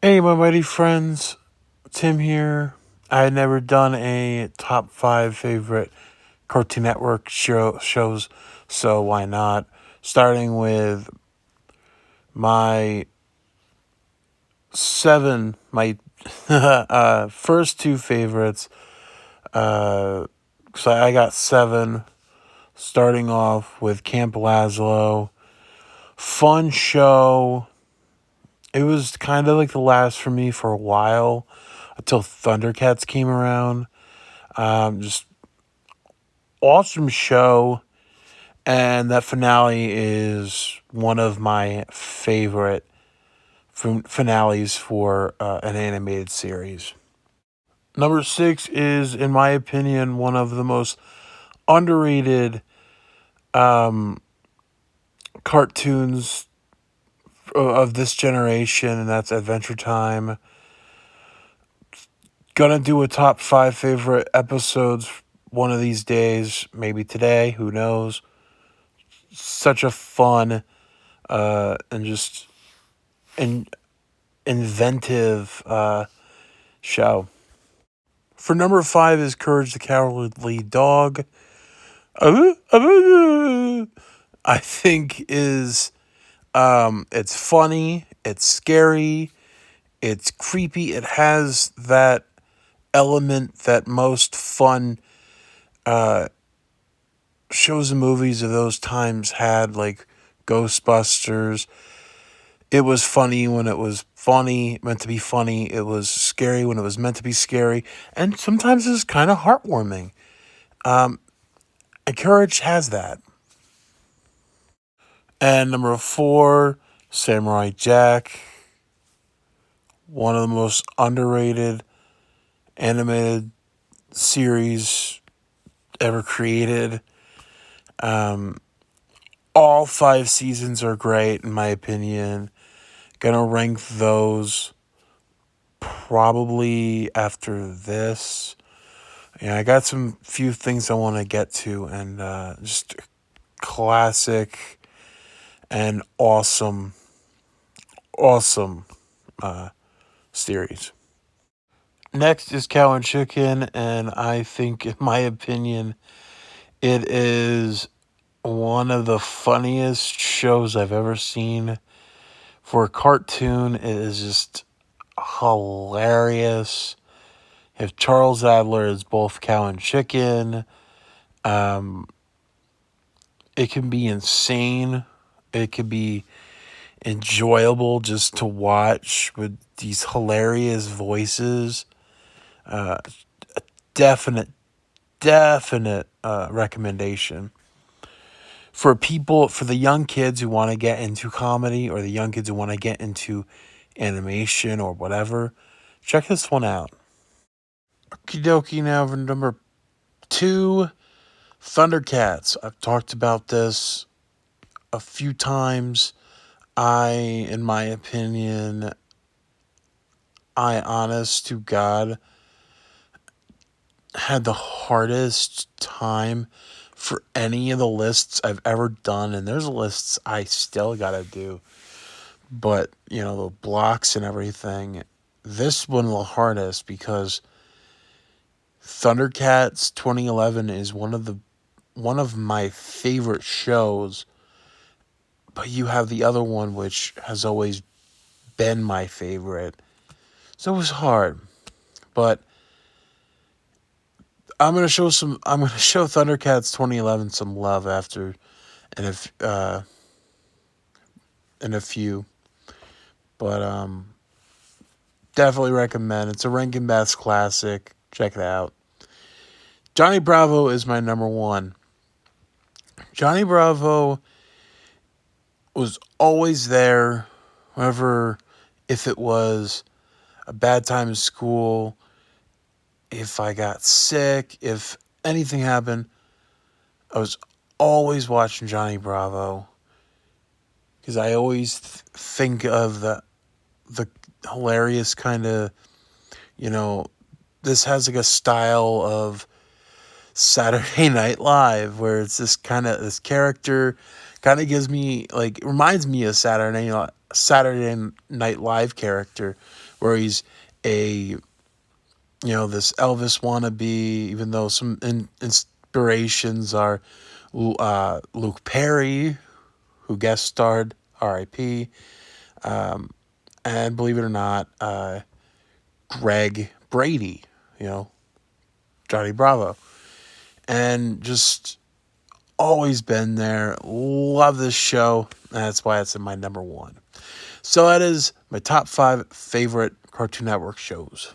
Hey, my mighty friends, Tim here. I had never done a top five favorite Cartoon Network shows, so why not? Starting with my my first two favorites. So I got seven. Starting off with Camp Lazlo, fun show. It was kind of like the last for me for a while until Thundercats came around. Just awesome show, and that finale is one of my favorite finales for an animated series. Number six is, in my opinion, one of the most underrated um, cartoons of this generation, and that's Adventure Time. Gonna do a top five favorite episodes one of these days, maybe today, who knows. Such a fun and just in, inventive show. For number five is Courage the Cowardly Dog. I think is it's funny, it's scary, it's creepy. It has that element that most fun shows and movies of those times had, like Ghostbusters. It was funny when it was funny, meant to be funny. It was scary when it was meant to be scary. And sometimes it's kind of heartwarming. And Courage has that. And number four, Samurai Jack. One of the most underrated animated series ever created. All five seasons are great, in my opinion. Gonna rank those probably after this. Yeah, I got some few things I want to get to, and just classic and awesome series. Next is Cowan Chicken, and I think, in my opinion, it is one of the funniest shows I've ever seen. For a cartoon, it is just hilarious. If Charles Adler is both Cowan Chicken, um, it can be insane. It can be enjoyable just to watch with these hilarious voices. Uh, definite, definite recommendation for the young kids who want to get into comedy, or the young kids who want to get into animation or whatever. Check this one out. Okie dokie, now for number two, Thundercats. I've talked about this a few times. In my opinion, I honest to God had the hardest time for any of the lists I've ever done, and there's lists I still gotta do. But the blocks and everything. This one the hardest because Thundercats 2011 is one of my favorite shows. But you have the other one, which has always been my favorite. So it was hard, but I'm gonna show Thundercats 2011 some love after, and if in a few. But definitely recommend. It's a Rankin Bass classic. Check it out. Johnny Bravo is my number one. Johnny Bravo was always there, whenever, if it was a bad time in school, if I got sick, if anything happened, I was always watching Johnny Bravo because I always think of the hilarious kind of, you know, this has like a style of Saturday Night Live where it's this character kind of reminds me of Saturday Night Live character where he's a this Elvis wannabe, even though some inspirations are Luke Perry, who guest starred, R.I.P., and believe it or not, Greg Brady, Johnny Bravo, and just always been there. Love this show. That's why it's in my number one. So that is my top 5 favorite Cartoon Network shows.